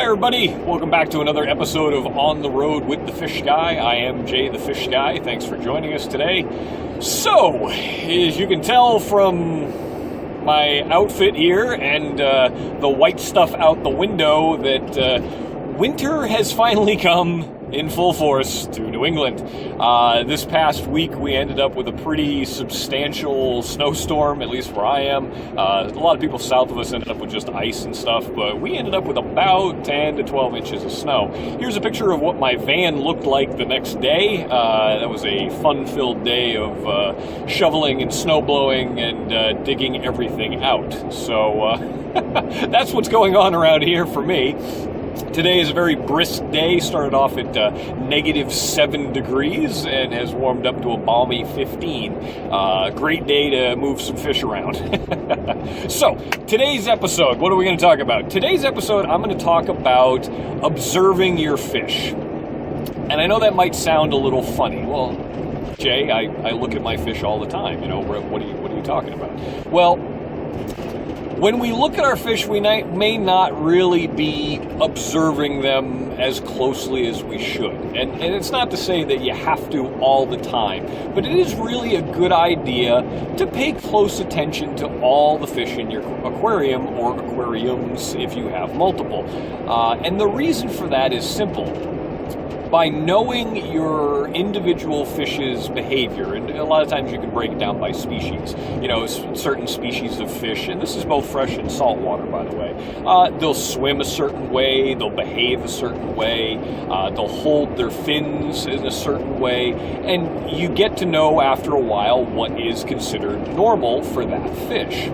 everybody, welcome back to another episode of On the Road with the Fish Guy. I am Jay the Fish Guy. Thanks for joining us today. So, as you can tell from my outfit here and the white stuff out the window, that winter has finally come in full force to New England. This past week we ended up with a pretty substantial snowstorm, at least where I am. A lot of people south of us ended up with just ice and stuff, but we ended up with about 10 to 12 inches of snow. Here's a picture of what my van looked like the next day. That was a fun-filled day of shoveling and snow blowing and digging everything out. So that's what's going on around here for me. Today is a very brisk day. Started off at negative 7 degrees and has warmed up to a balmy 15. Great day to move some fish around. So, today's episode, what are we going to talk about? Today's episode, I'm going to talk about observing your fish. And I know that might sound a little funny. Well, Jay, I look at my fish all the time. You know, what are you talking about? Well, when we look at our fish, we may not really be observing them as closely as we should. And it's not to say that you have to all the time, but it is really a good idea to pay close attention to all the fish in your aquarium or aquariums if you have multiple. And the reason for that is simple. By knowing your individual fish's behavior, and a lot of times you can break it down by species, you know, certain species of fish, and this is both fresh and saltwater, by the way, they'll swim a certain way, they'll behave a certain way, they'll hold their fins in a certain way, and you get to know after a while what is considered normal for that fish.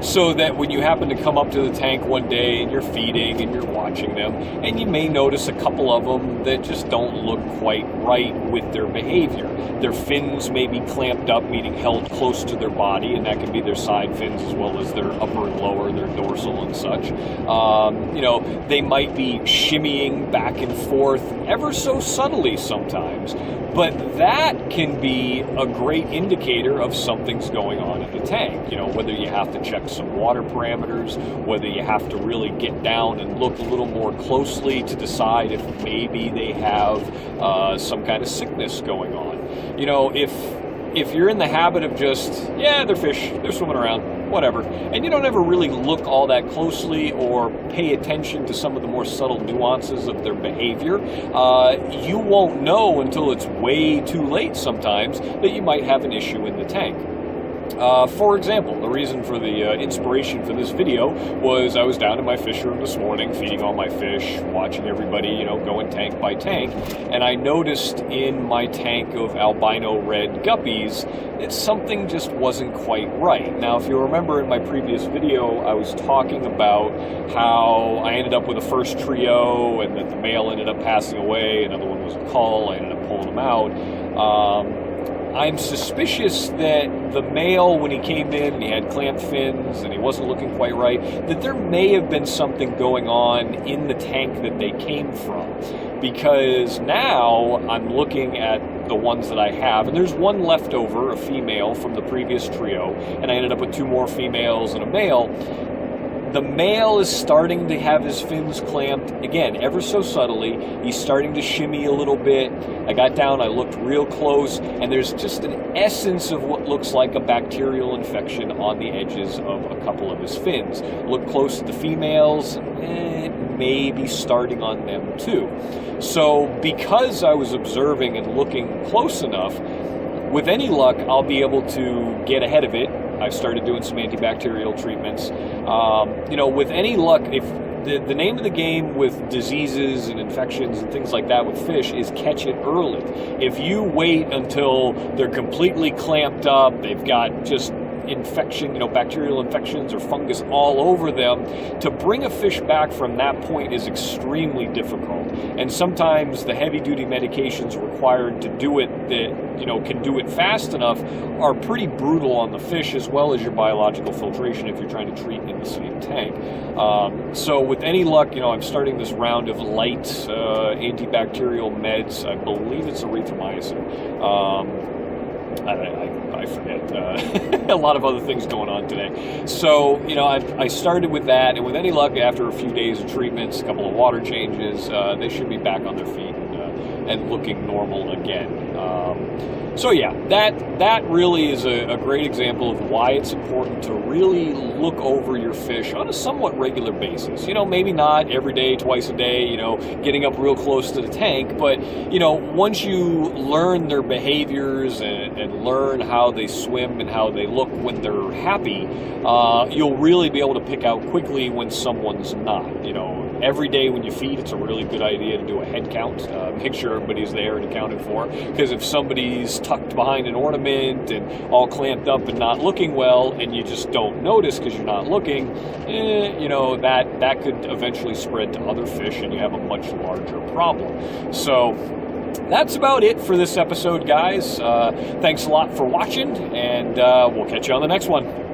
So that when you happen to come up to the tank one day and you're feeding and you're watching them, and you may notice a couple of them that just don't look quite right with their behavior. Their fins may be clamped up, meaning held close to their body, and that can be their side fins as well as their upper and lower, their dorsal and such. You know, they might be shimmying back and forth ever so subtly sometimes, but that can be a great indicator of something's going on in the tank. You know, whether you have to check some water parameters, whether you have to really get down and look a little more closely to decide if maybe they have some kind of sickness going on. You know, if you're in the habit of just, yeah, they're fish, they're swimming around, whatever, and you don't ever really look all that closely or pay attention to some of the more subtle nuances of their behavior, you won't know until it's way too late sometimes that you might have an issue in the tank. For example, the reason for the inspiration for this video was I was down in my fish room this morning feeding all my fish, watching everybody, you know, going tank by tank, and I noticed in my tank of albino red guppies that something just wasn't quite right. Now, if you remember in my previous video, I was talking about how I ended up with a first trio and that the male ended up passing away, another one was a cull, I ended up pulling them out. I'm suspicious that the male, when he came in and he had clamped fins and he wasn't looking quite right, that there may have been something going on in the tank that they came from. Because now I'm looking at the ones that I have, and there's one left over, a female from the previous trio, and I ended up with 2 more females and a male. The male is starting to have his fins clamped, again, ever so subtly. He's starting to shimmy a little bit. I got down, I looked real close, and there's just an essence of what looks like a bacterial infection on the edges of a couple of his fins. Look close at the females, it may be starting on them too. So because I was observing and looking close enough, with any luck, I'll be able to get ahead of it. I've started doing some antibacterial treatments. You know, with any luck, if the name of the game with diseases and infections and things like that with fish is catch it early. If you wait until they're completely clamped up, they've got just infection, you know, bacterial infections or fungus all over them, to bring a fish back from that point is extremely difficult. And sometimes the heavy-duty medications required to do it that, you know, can do it fast enough are pretty brutal on the fish, as well as your biological filtration if you're trying to treat in the same tank. So with any luck, you know, I'm starting this round of light antibacterial meds. I believe it's erythromycin. I forget. A lot of other things going on today. So, I started with that, and with any luck, after a few days of treatments, a couple of water changes, they should be back on their feet and looking normal again. So yeah, that really is a great example of why it's important to really look over your fish on a somewhat regular basis. Maybe not every day, twice a day, getting up real close to the tank, but, once you learn their behaviors and learn how they swim and how they look when they're happy, you'll really be able to pick out quickly when someone's not. Every day when you feed, it's a really good idea to do a head count, make sure everybody's there and accounted for, because if somebody's tucked behind an ornament and all clamped up and not looking well, and you just don't notice because you're not looking, that could eventually spread to other fish and you have a much larger problem. So that's about it for this episode, guys. Thanks a lot for watching, and we'll catch you on the next one.